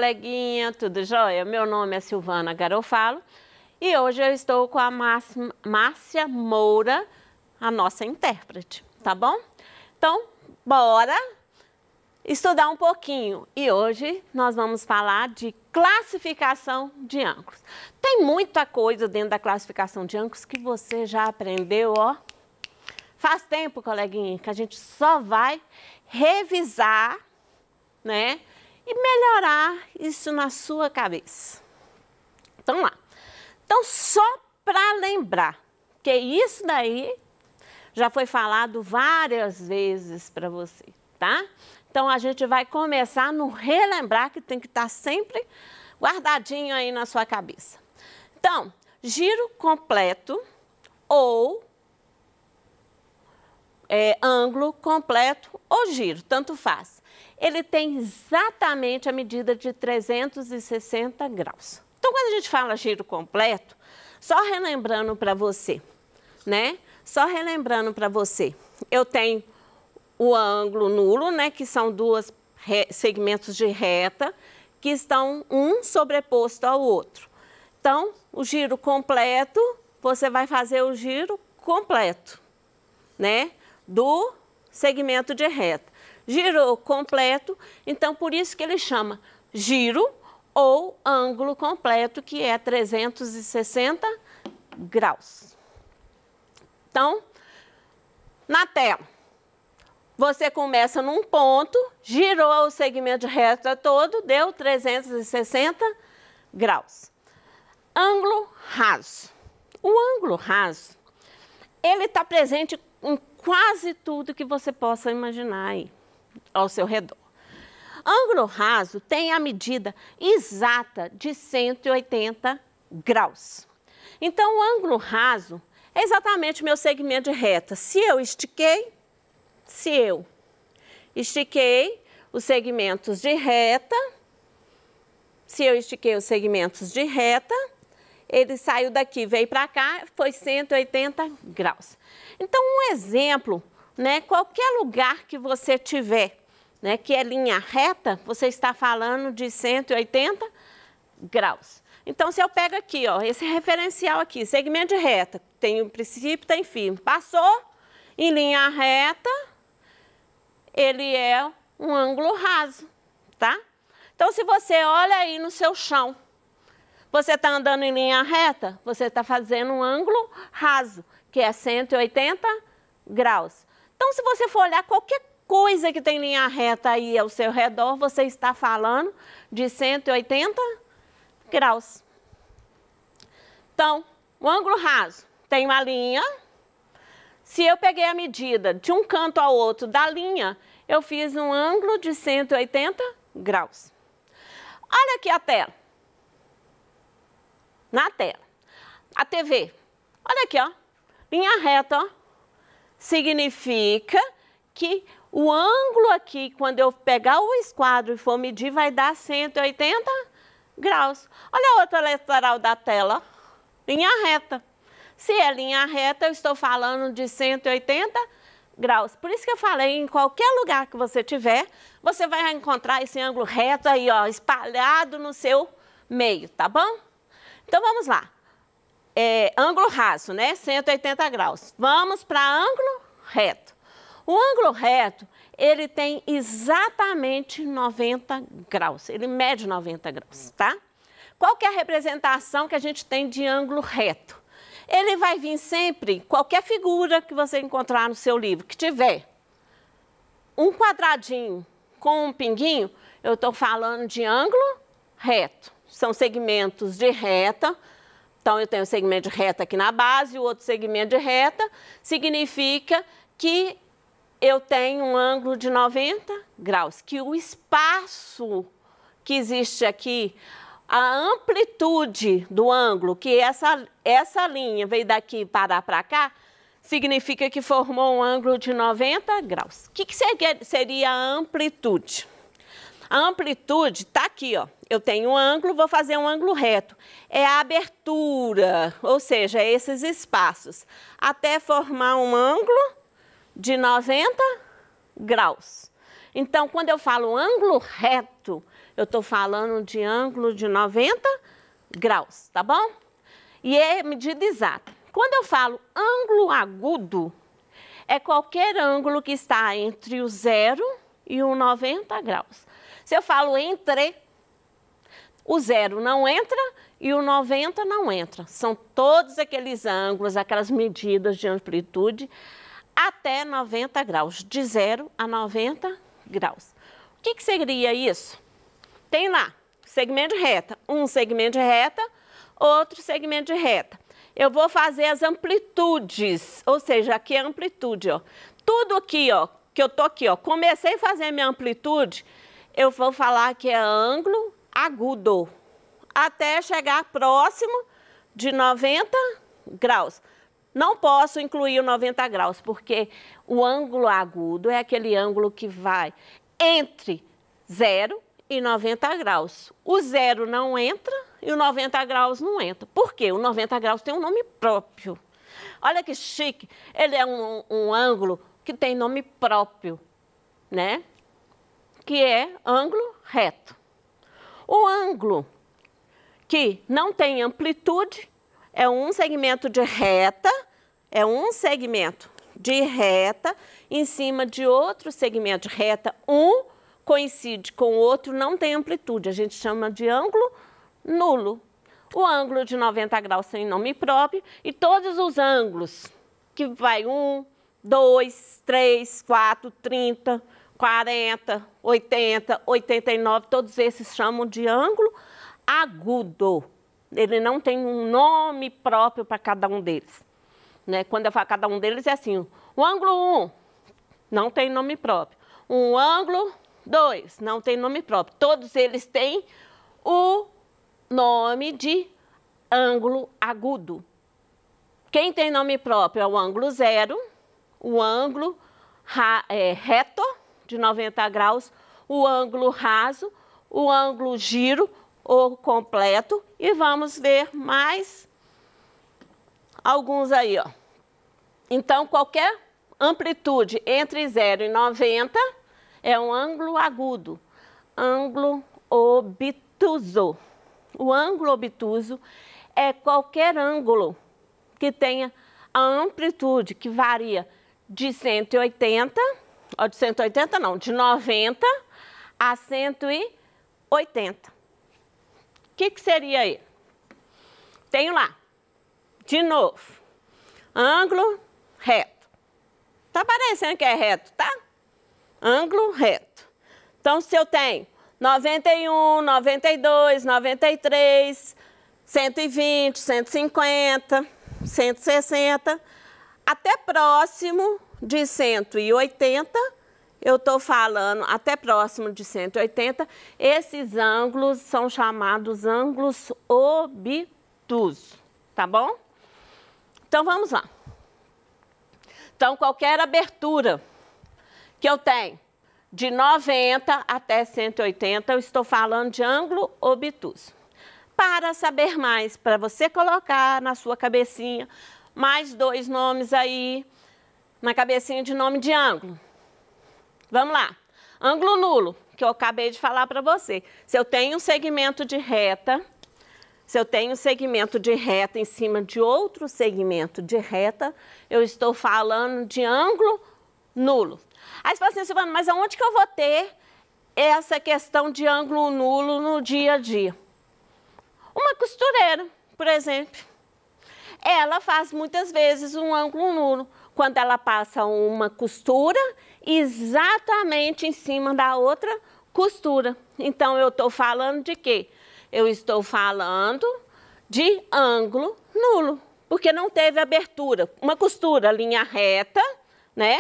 coleguinha, tudo jóia? Meu nome é Silvana Garofalo e hoje eu estou com a Márcia Moura, a nossa intérprete, tá bom? Então, bora estudar um pouquinho e hoje nós vamos falar de classificação de ângulos. Tem muita coisa dentro da classificação de ângulos que você já aprendeu, ó. Faz tempo, coleguinha, que a gente só vai revisar, né? E melhorar isso na sua cabeça. Então, lá. Então, só para lembrar que isso daí já foi falado várias vezes para você, tá? Então, a gente vai começar no relembrar, que tem que estar sempre guardadinho aí na sua cabeça. Então, giro completo ou ângulo completo ou giro, tanto faz. Ele tem exatamente a medida de 360 graus. Então, quando a gente fala giro completo, só relembrando para você, né? Só relembrando para você, eu tenho o ângulo nulo, né? Que são dois segmentos de reta que estão um sobreposto ao outro. Então, o giro completo, você vai fazer o giro completo, né? Do segmento de reta. Girou completo, então por isso que ele chama giro ou ângulo completo, que é 360 graus. Então, na tela, você começa num ponto, girou o segmento de reta todo, deu 360 graus. Ângulo raso. O ângulo raso, ele está presente em quase tudo que você possa imaginar aí ao seu redor. Ângulo raso tem a medida exata de 180 graus. Então, o ângulo raso é exatamente o meu segmento de reta. Se eu estiquei os segmentos de reta, ele saiu daqui, veio para cá, foi 180 graus. Então, um exemplo, né, qualquer lugar que você tiver, né, que é linha reta, você está falando de 180 graus. Então, se eu pego aqui, ó, esse referencial aqui, segmento de reta, tem o princípio, tem fim, passou em linha reta, ele é um ângulo raso, tá? Então, se você olha aí no seu chão, você está andando em linha reta, você está fazendo um ângulo raso, que é 180 graus. Então, se você for olhar qualquer coisa que tem linha reta aí ao seu redor, você está falando de 180 graus. Então, o ângulo raso tem uma linha. Se eu peguei a medida de um canto ao outro da linha, eu fiz um ângulo de 180 graus. Olha aqui a tela. Na tela. A TV. Olha aqui, ó. Linha reta, ó. Significa que o ângulo aqui, quando eu pegar o esquadro e for medir, vai dar 180 graus. Olha a outra lateral da tela. Linha reta. Se é linha reta, eu estou falando de 180 graus. Por isso que eu falei, em qualquer lugar que você tiver, você vai encontrar esse ângulo reto aí, ó, espalhado no seu meio, tá bom? Então, vamos lá. Ângulo raso, né? 180 graus. Vamos para ângulo reto. O ângulo reto, ele tem exatamente 90 graus. Ele mede 90 graus, tá? Qual que é a representação que a gente tem de ângulo reto? Ele vai vir sempre, qualquer figura que você encontrar no seu livro, que tiver um quadradinho com um pinguinho, eu estou falando de ângulo reto. São segmentos de reta. Então, eu tenho um segmento de reta aqui na base, o outro segmento de reta, significa que eu tenho um ângulo de 90 graus, que o espaço que existe aqui, a amplitude do ângulo, que essa linha veio daqui parar para cá, significa que formou um ângulo de 90 graus. O que seria a amplitude? A amplitude está aqui, ó. Eu tenho um ângulo, vou fazer um ângulo reto. É a abertura, ou seja, esses espaços, até formar um ângulo de 90 graus. Então, quando eu falo ângulo reto, eu estou falando de ângulo de 90 graus, tá bom? E é medida exata. Quando eu falo ângulo agudo, é qualquer ângulo que está entre o 0 e o 90 graus. Se eu falo entre, o 0 não entra e o 90 não entra. São todos aqueles ângulos, aquelas medidas de amplitude até 90 graus, de 0 a 90 graus. O que seria isso? Tem lá, segmento de reta, um segmento de reta, outro segmento de reta. Eu vou fazer as amplitudes, ou seja, aqui é a amplitude, ó. Tudo aqui, ó, que eu tô aqui, ó, comecei a fazer minha amplitude, eu vou falar que é ângulo agudo, até chegar próximo de 90 graus. Não posso incluir o 90 graus, porque o ângulo agudo é aquele ângulo que vai entre 0 e 90 graus. O 0 não entra e o 90 graus não entra. Por quê? O 90 graus tem um nome próprio. Olha que chique, ele é um ângulo que tem nome próprio, né? Que é ângulo reto. O ângulo que não tem amplitude é um segmento de reta, em cima de outro segmento de reta, um coincide com o outro, não tem amplitude, a gente chama de ângulo nulo. O ângulo de 90 graus tem nome próprio e todos os ângulos que vai 1, 2, 3, 4, 30, 40, 80, 89, todos esses chamam de ângulo agudo. Ele não tem um nome próprio para cada um deles. Né? Quando eu falo cada um deles é assim, o ângulo 1 não tem nome próprio, o ângulo 2 não tem nome próprio. Todos eles têm o nome de ângulo agudo. Quem tem nome próprio é o ângulo 0, o ângulo reto de 90 graus, o ângulo raso, o ângulo giro ou completo, e vamos ver mais alguns aí, ó. Então, qualquer amplitude entre 0 e 90 é um ângulo agudo, ângulo obtuso. O ângulo obtuso é qualquer ângulo que tenha a amplitude que varia de 180, ou de 180 não, de 90 a 180. O que seria aí? Tenho lá, de novo, ângulo reto. Tá parecendo que é reto, tá? Ângulo reto. Então, se eu tenho 91, 92, 93, 120, 150, 160, até próximo de 180, eu estou falando até próximo de 180, esses ângulos são chamados ângulos obtusos, tá bom? Então, vamos lá. Então, qualquer abertura que eu tenho de 90 até 180, eu estou falando de ângulo obtuso. Para saber mais, para você colocar na sua cabecinha mais 2 nomes aí, na cabecinha de nome de ângulo. Vamos lá. Ângulo nulo, que eu acabei de falar para você. Se eu tenho um segmento de reta, em cima de outro segmento de reta, eu estou falando de ângulo nulo. Aí você fala assim, Silvana, mas aonde que eu vou ter essa questão de ângulo nulo no dia a dia? Uma costureira, por exemplo, ela faz muitas vezes um ângulo nulo, quando ela passa uma costura exatamente em cima da outra costura. Então, eu estou falando de quê? Eu estou falando de ângulo nulo, porque não teve abertura. Uma costura, linha reta, né?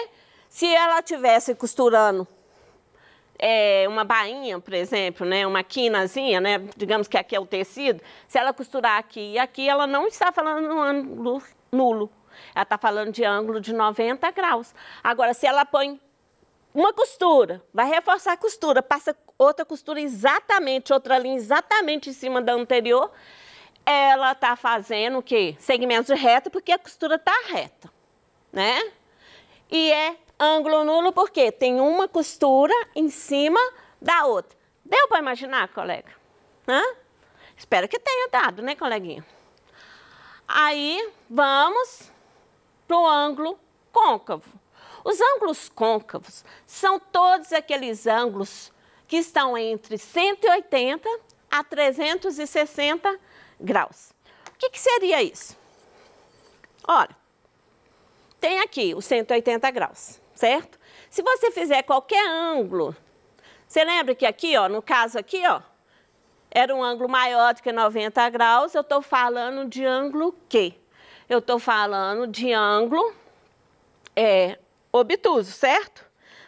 Se ela tivesse costurando uma bainha, por exemplo, né? Uma quinazinha, né? Digamos que aqui é o tecido, se ela costurar aqui e aqui, ela não está falando no ângulo nulo. Ela está falando de ângulo de 90 graus. Agora, se ela põe uma costura, vai reforçar a costura, passa outra costura exatamente, outra linha exatamente em cima da anterior, ela está fazendo o quê? Segmentos de reta, porque a costura está reta, né? E é ângulo nulo porque tem uma costura em cima da outra. Deu para imaginar, colega? Hã? Espero que tenha dado, né, coleguinha? Aí, vamos para o ângulo côncavo. Os ângulos côncavos são todos aqueles ângulos que estão entre 180 a 360 graus. O que seria isso? Olha, tem aqui os 180 graus, certo? Se você fizer qualquer ângulo, você lembra que aqui, ó, no caso aqui, ó, era um ângulo maior do que 90 graus, eu estou falando de ângulo quê? Eu estou falando de ângulo obtuso, certo?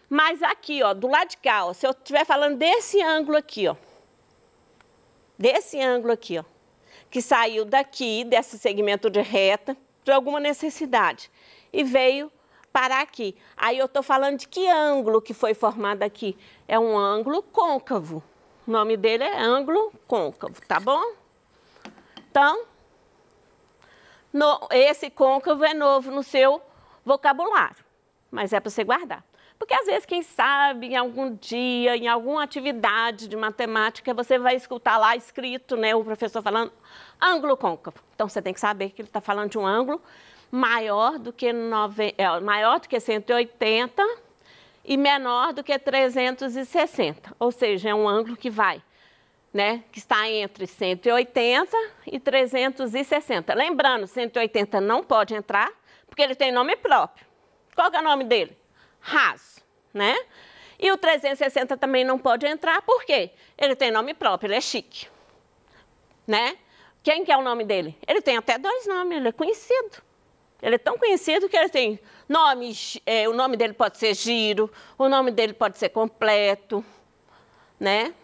Mas aqui, ó, do lado de cá, ó, se eu estiver falando desse ângulo aqui, ó, que saiu daqui, desse segmento de reta, por alguma necessidade, e veio parar aqui. Aí eu estou falando de que ângulo que foi formado aqui? É um ângulo côncavo. O nome dele é ângulo côncavo, tá bom? Então, esse côncavo é novo no seu vocabulário, mas é para você guardar. Porque às vezes, quem sabe, em algum dia, em alguma atividade de matemática, você vai escutar lá escrito, né, o professor falando ângulo côncavo. Então, você tem que saber que ele está falando de um ângulo maior do que 180 e menor do que 360. Ou seja, é um ângulo que vai, né, que está entre 180 e 360. Lembrando, 180 não pode entrar, porque ele tem nome próprio. Qual que é o nome dele? Raso, né? E o 360 também não pode entrar, por quê? Ele tem nome próprio, ele é chique, né? Quem que é o nome dele? Ele tem até 2 nomes, ele é conhecido. Ele é tão conhecido que ele tem nome, o nome dele pode ser giro, o nome dele pode ser completo, né?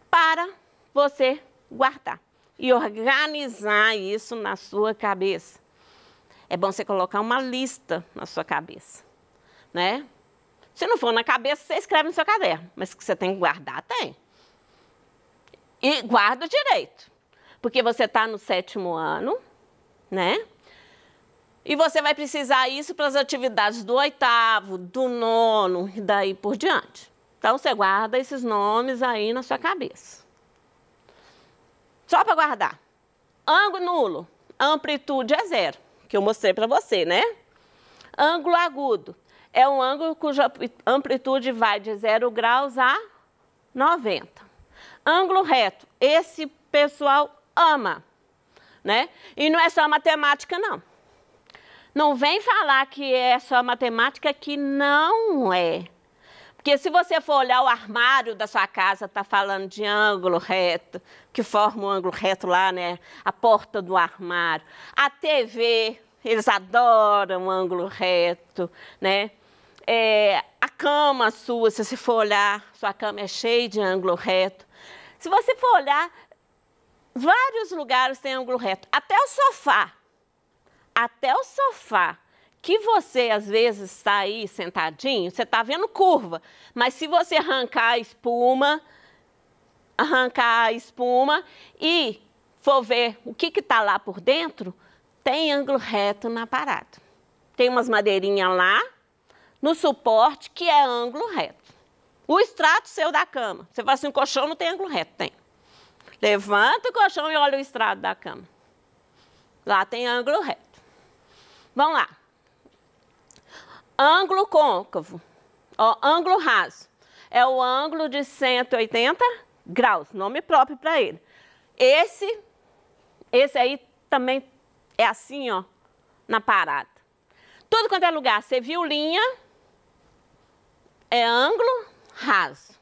Para você guardar e organizar isso na sua cabeça. É bom você colocar uma lista na sua cabeça, né? Se não for na cabeça, você escreve no seu caderno, mas que você tem que guardar, tem. E guarda direito, porque você está no 7º ano, né? E você vai precisar isso para as atividades do 8º, do 9º e daí por diante. Então, você guarda esses nomes aí na sua cabeça. Só para guardar. Ângulo nulo, amplitude é 0, que eu mostrei para você, né? Ângulo agudo é um ângulo cuja amplitude vai de 0 graus a 90. Ângulo reto, esse pessoal ama, né? E não é só matemática, não. Não vem falar que é só matemática, que não é. Porque se você for olhar o armário da sua casa, está falando de ângulo reto, que forma um ângulo reto lá, né? A porta do armário. A TV, eles adoram ângulo reto, né? A cama sua, se você for olhar, sua cama é cheia de ângulo reto. Se você for olhar, vários lugares têm ângulo reto. Até o sofá, que você, às vezes, está aí sentadinho, você está vendo curva, mas se você arrancar a espuma e for ver o que está lá por dentro, tem ângulo reto na parada. Tem umas madeirinhas lá, no suporte, que é ângulo reto. O extrato seu da cama. Você fala assim, o colchão não tem ângulo reto? Tem. Levanta o colchão e olha o extrato da cama. Lá tem ângulo reto. Vamos lá. Ângulo côncavo. Ó, ângulo raso. É o ângulo de 180 graus. Nome próprio para ele. Esse aí também é assim, ó, na parada. Tudo quanto é lugar, você viu linha, é ângulo raso.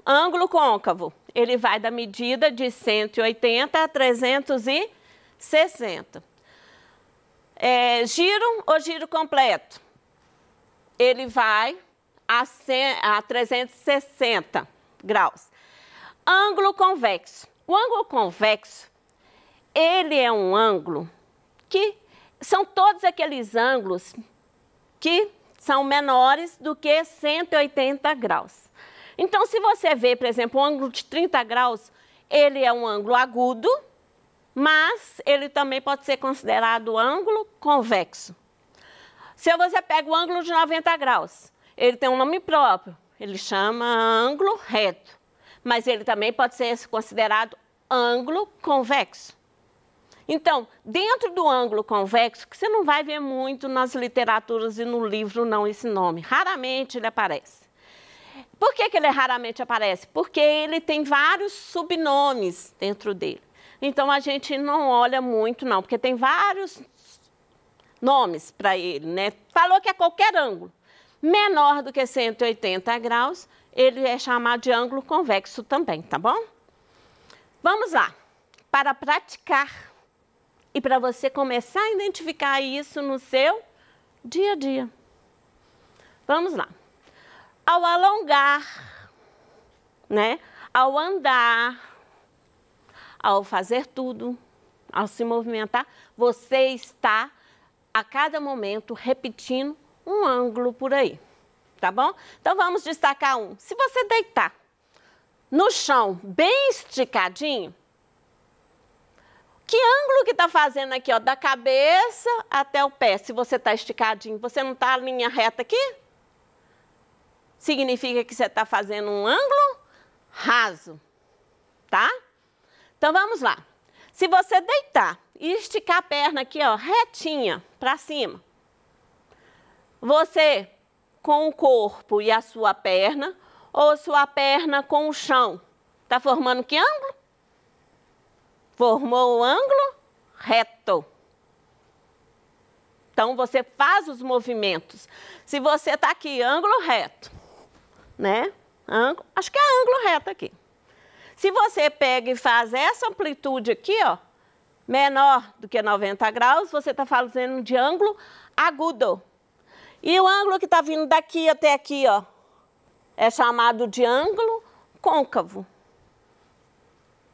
Ângulo côncavo, ele vai da medida de 180 a 360. Giro ou giro completo, ele vai a 360 graus. Ângulo convexo. O ângulo convexo, ele é um ângulo que são todos aqueles ângulos que são menores do que 180 graus. Então, se você vê, por exemplo, um ângulo de 30 graus, ele é um ângulo agudo, mas ele também pode ser considerado ângulo convexo. Se você pega o ângulo de 90 graus, ele tem um nome próprio, ele chama ângulo reto, mas ele também pode ser considerado ângulo convexo. Então, dentro do ângulo convexo, que você não vai ver muito nas literaturas e no livro não esse nome, raramente ele aparece. Por que ele raramente aparece? Porque ele tem vários subnomes dentro dele. Então, a gente não olha muito não, porque tem vários nomes para ele, né? Falou que é qualquer ângulo menor do que 180 graus, ele é chamado de ângulo convexo também, tá bom? Vamos lá, para praticar e para você começar a identificar isso no seu dia a dia. Vamos lá. Ao alongar, né? Ao andar, ao fazer tudo, ao se movimentar, você está a cada momento repetindo um ângulo por aí, tá bom? Então vamos destacar um. Se você deitar no chão bem esticadinho, que ângulo que está fazendo aqui, ó, da cabeça até o pé? Se você está esticadinho, você não está em linha reta aqui? Significa que você está fazendo um ângulo raso, tá? Então vamos lá. Se você deitar e esticar a perna aqui, ó, retinha para cima, você com o corpo e a sua perna, ou sua perna com o chão, está formando que ângulo? Formou o ângulo reto. Então, você faz os movimentos. Se você está aqui, ângulo reto, né? Acho que é ângulo reto aqui. Se você pega e faz essa amplitude aqui, ó, menor do que 90 graus, você está fazendo de ângulo agudo. E o ângulo que está vindo daqui até aqui, ó, é chamado de ângulo côncavo.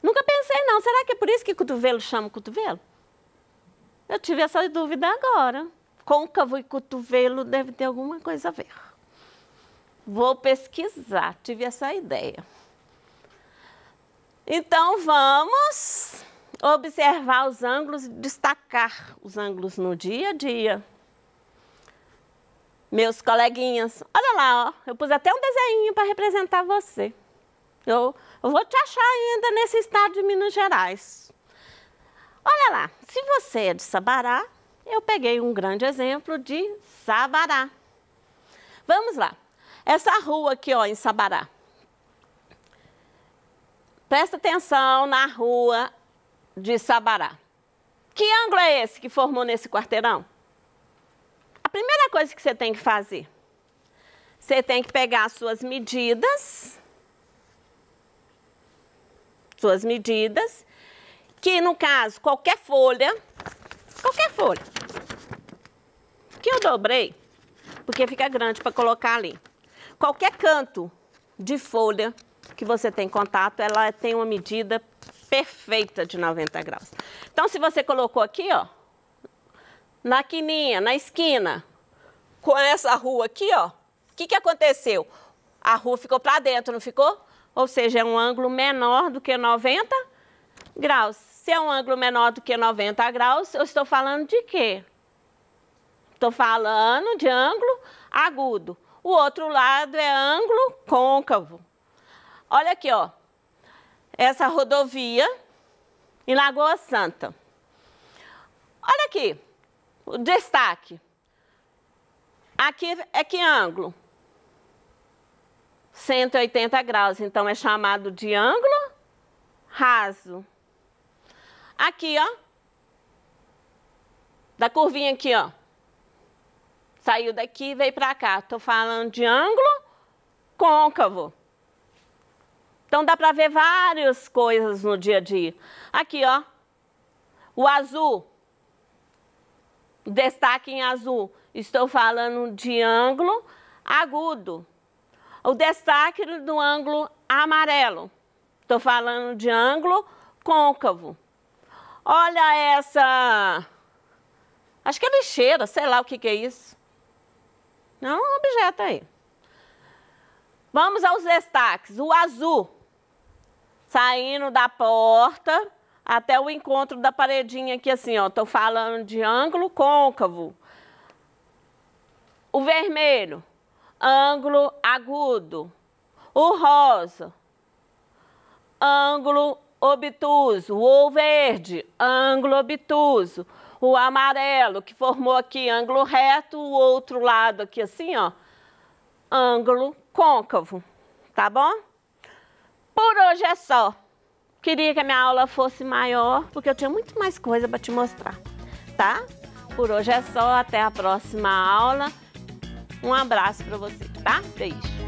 Nunca pensei, não. Será que é por isso que cotovelo chama cotovelo? Eu tive essa dúvida agora. Côncavo e cotovelo deve ter alguma coisa a ver. Vou pesquisar, tive essa ideia. Então, vamos observar os ângulos e destacar os ângulos no dia a dia. Meus coleguinhas, olha lá, ó, eu pus até um desenho para representar você. Eu vou te achar ainda nesse estado de Minas Gerais. Olha lá, se você é de Sabará, eu peguei um grande exemplo de Sabará. Vamos lá, essa rua aqui, ó, em Sabará. Presta atenção na rua de Sabará. Que ângulo é esse que formou nesse quarteirão? A primeira coisa que você tem que fazer, você tem que pegar as suas medidas, que no caso, qualquer folha, que eu dobrei, porque fica grande para colocar ali. Qualquer canto de folha que você tem contato, ela tem uma medida perfeita de 90 graus. Então, se você colocou aqui, ó, na quininha, na esquina, com essa rua aqui, ó, o que aconteceu? A rua ficou para dentro, não ficou? Ou seja, é um ângulo menor do que 90 graus. Se é um ângulo menor do que 90 graus, eu estou falando de quê? Estou falando de ângulo agudo. O outro lado é ângulo côncavo. Olha aqui, ó. Essa rodovia em Lagoa Santa. Olha aqui, o destaque. Aqui é que ângulo? 180 graus, então é chamado de ângulo raso. Aqui, ó, da curvinha aqui, ó, saiu daqui e veio para cá. Estou falando de ângulo côncavo. Então, dá para ver várias coisas no dia a dia. Aqui, ó, o azul, destaque em azul. Estou falando de ângulo agudo. O destaque do ângulo amarelo. Estou falando de ângulo côncavo. Olha essa... Acho que é lixeira, sei lá o que é isso. Não, um objeto aí. Vamos aos destaques. O azul, saindo da porta até o encontro da paredinha aqui assim, ó. Estou falando de ângulo côncavo. O vermelho, ângulo agudo. O rosa, ângulo obtuso. O verde, ângulo obtuso. O amarelo, que formou aqui ângulo reto, o outro lado aqui assim, ó, ângulo côncavo, tá bom? Por hoje é só. Queria que a minha aula fosse maior, porque eu tinha muito mais coisa para te mostrar, tá? Por hoje é só, até a próxima aula. Um abraço para você, tá? Beijo.